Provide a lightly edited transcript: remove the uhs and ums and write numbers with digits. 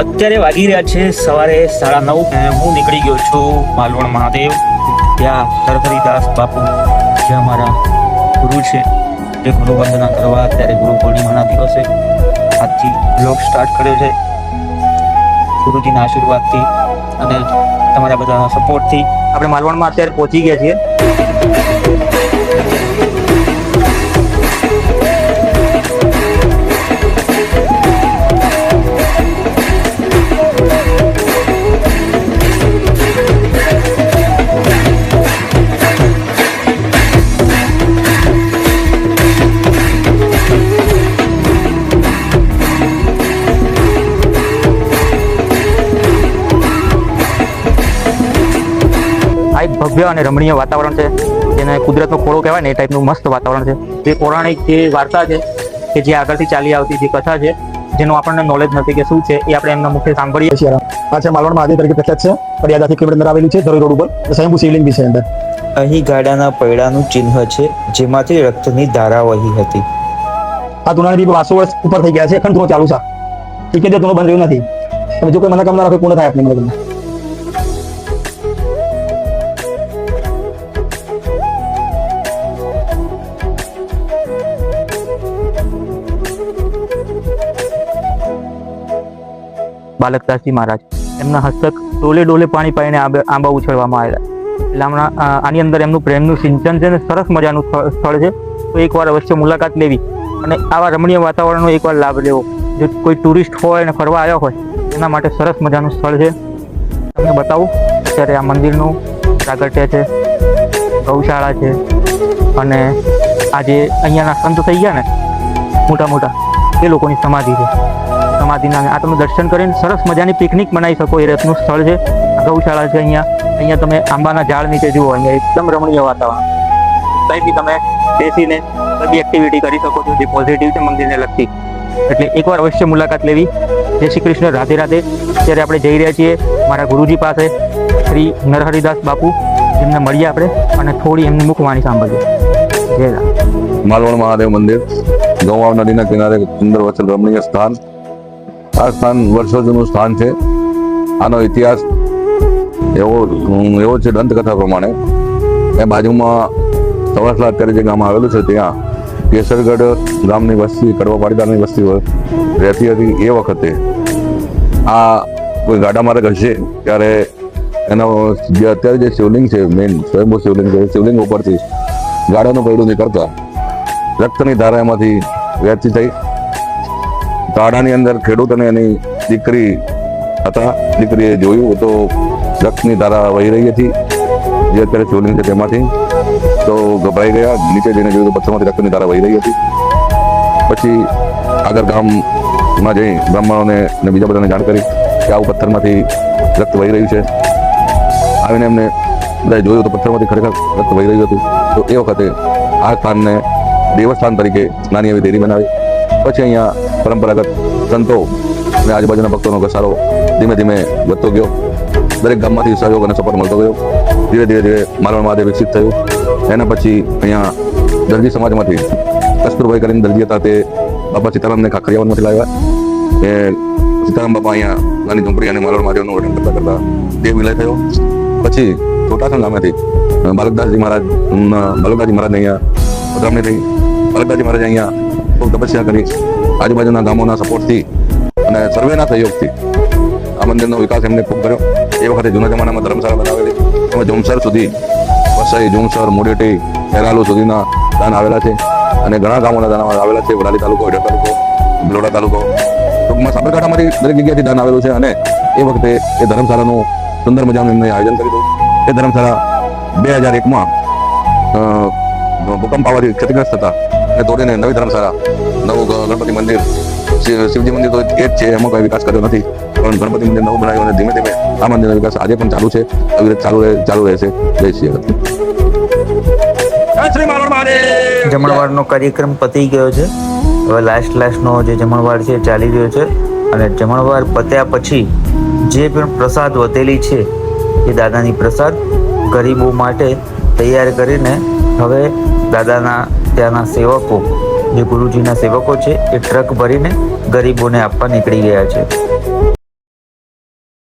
અત્યારે વાગી રહ્યા છે સવારે 9:30. હું નીકળી ગયો છું માલવણ મહાદેવ, ત્યાં હરહરિદાસ બાપુ જે અમારા ગુરુ છે તે ગુરુ વંદના કરવા અત્યારે ગુરુ પૂર્ણિમાના દિવસે આજથી બ્લોગ સ્ટાર્ટ કર્યો છે. ગુરુજીના આશીર્વાદથી અને તમારા બધાના સપોર્ટથી આપણે માલવણમાં અત્યારે પહોંચી ગયા છીએ. ભવ્ય અને રમણીય વાતાવરણ છે, જેને કુદરતનો ખોળો કહેવાય ને એ ટાઈપનું મસ્ત વાતાવરણ છે. જે પૌરાણિક જે વાર્તા છે કે જે આગળથી ચાલી આવતી જે કથા છે, જેનું આપણને નોલેજ નથી કે શું છે, એ આપણે એમના મુખે સાંભળીએ છીએ. આ છે માલવણ મહાદેવ તરીકે પ્રખ્યાત છે. પડિયાદાથી કિલોમીટર અંદર આવેલું છે, ધરોઈ રોડ ઉપર. સ્વયંભૂ શિવલિંગ બી છે અંદર. અહીં ગાડાના પૈડાનું ચિહ્ન છે, જેમાંથી રક્તની ધારા વહી હતી. આ તુનાની બી 500 વર્ષ ઉપર થઈ ગયા છે. અખંડ ધૂનો ચાલુ છે. ઠીક છે, ધૂનો બંધ રહ્યું નથી. તમે જો કોઈ મનોકામના રાખો પૂર્ણ થાય આપની મનોકામના. બાલકદાસજી મહારાજ એમના હસ્તક ડોલે ડોલે પાણી પાઈને આંબા ઉછળવામાં આવેલા. એટલે હમણાં આની અંદર એમનું પ્રેમનું સિંચન છે ને સરસ મજાનું સ્થળ છે. તો એકવાર અવશ્ય મુલાકાત લેવી અને આવા રમણીય વાતાવરણનો એકવાર લાભ લેવો. જો કોઈ ટુરિસ્ટ હોય અને ફરવા આવ્યા હોય એના માટે સરસ મજાનું સ્થળ છે. તમને બતાવું અત્યારે આ મંદિરનું પ્રાગટ્ય છે, ગૌશાળા છે અને આ જે અહીંયાના સંત થઈ ગયા ને મોટા મોટા એ લોકોની સમાધિ છે. સમાધિના આ તમે દર્શન કરીને સરસ મજાની પિકનિક બનાવી શકો એ રીતનું સ્થળ છે. ગૌશાળા છે અહીંયા તમે આંબાના ઝાડ નીચે જુઓ, અહીંયા એકદમ રમણીય વાતાવરણ. કંઈ બી તમે બેસીને બધી એક્ટિવિટી કરી શકો છો જે પોઝિટિવ છે મંદિરને લગતી. એટલે એકવાર અવશ્ય મુલાકાત લેવી. જય શ્રી કૃષ્ણ, રાધે રાધે. અત્યારે આપણે જઈ રહ્યા છીએ મારા ગુરુજી પાસે, શ્રી નરહરિદાસ બાપુ, જેમને મળીએ આપણે અને થોડી એમની મુખવાણી સાંભળીએ. જય રામ. માલવણ મહાદેવ મંદિર, ગૌવાવ નદીના કિનારે સુંદર વચલ રમણીય સ્થાન. આ સ્થાન વર્ષો જૂનું સ્થાન છે. આનો ઇતિહાસ એવો છે દંતકથા પ્રમાણે. એ બાજુમાં સવાસલા અત્યારે જે ગામ આવેલું છે ત્યાં કેસરગઢ ગામની વસ્તી, કડવા પાટીદારની વસ્તી રહેતી હતી. એ વખતે આ કોઈ ગાડા માર્ગ હશે ત્યારે એનો જે અત્યારે જે શિવલિંગ છે, મેઇન સ્વયંભૂ શિવલિંગ છે, શિવલિંગ ઉપરથી ગાડાનું પૈડું નીકળતા રક્તની ધારા એમાંથી વહેતી થઈ. ગાડાની અંદર ખેડૂત અને એની દીકરી હતા. દીકરીએ જોયું તો રક્તની ધારા વહી રહી હતી જે અત્યારે શિવલિંગ છે તેમાંથી. તો ગભરાઈ ગયા, નીચે જઈને જોયું તો પથ્થરમાંથી રક્તની ધારા વહી રહી હતી. પછી આગળ ગામમાં જઈ બ્રાહ્મણોને અને બીજા બધાને જાણ કરી કે આવું પથ્થરમાંથી રક્ત વહી રહ્યું છે. આવીને એમને બધાએ જોયું તો પથ્થરમાંથી ખરેખર રક્ત વહી રહ્યું હતું. તો એ વખતે આ સ્થાનને દેવસ્થાન તરીકે નાની એવી દેરી બનાવી. પછી અહીંયા પરંપરાગત સંતો અને આજુબાજુના ભક્તોનો ઘસારો ધીમે ધીમે વધતો ગયો. દરેક ગામમાંથી સહયોગ અને સપોર્ટ મળતો ગયો. ધીરે ધીરે ધીરે માલવણ મહાદેવ વિકસિત થયું. એના પછી અહીંયા દરજી સમાજમાંથી કસ્તુરભાઈ કરીને દરજી હતા, તે બાપા સીતારામને ખાખરિયાવનમાંથી લાવ્યા. એ સીતારામ બાપા અહીંયા નાની ઝૂંપડી અને માલવણ મહાદેવનું વર્ણન કરતા કરતા દેવ વિલય થયો. પછી ચોટાસણ ગામેથી બાલકદાસજી મહારાજને અહીંયા પધરામણી થઈ. બાલકદાસજી મહારાજે અહીંયા ખૂબ તપસ્યા કરી. આજુબાજુના ગામોના સપોર્ટથી અને સર્વેના સહયોગથી આ મંદિરનો વિકાસ એમને ખૂબ કર્યો. એ વખતે જૂના જમાનામાં ધર્મશાળા બનાવેલી. એમાં જોમસર સુધી, વસઈ, જોમસર, મોડેટી, એરાલુ સુધીના દાન આવેલા છે અને ઘણા ગામોના દાન આવેલા છે. વડાલી તાલુકો, ઈડર તાલુકો, ભિલોડા તાલુકો, ટૂંકમાં સાબરકાંઠામાંથી દરેક જગ્યાથી દાન આવેલું છે. અને એ વખતે એ ધર્મશાળાનું સુંદર મજાનું એમને આયોજન કર્યું. એ ધર્મશાળા 2001માં ભૂકંપ આવવાથી ક્ષતિગ્રસ્ત હતા અને તોડીને નવી ધર્મશાળા, નવું ગણપતિ મંદિર, શિવજી મંદિર તો એ જ છે, એમાં કોઈ વિકાસ કર્યો નથી. પણ ગણપતિ મંદિર નવું બનાવ્યું અને ધીમે ધીમે આ મંદિરનો વિકાસ આજે પણ ચાલુ છે. આવી રીતે ચાલુ રહેશે. જય શ્રી જમણવારનો કાર્યક્રમ પતી ગયો છે. હવે લાસ્ટનો જે જમણવાર છે ચાલી રહ્યો છે અને જમણવાર પત્યા પછી જે પણ પ્રસાદ વધેલી છે એ દાદાની પ્રસાદ ગરીબો માટે તૈયાર કરીને હવે દાદાના ત્યાંના સેવકો, જે ગુરુજીના સેવકો છે, એ ટ્રક ભરીને ગરીબોને આપવા નીકળી ગયા છે.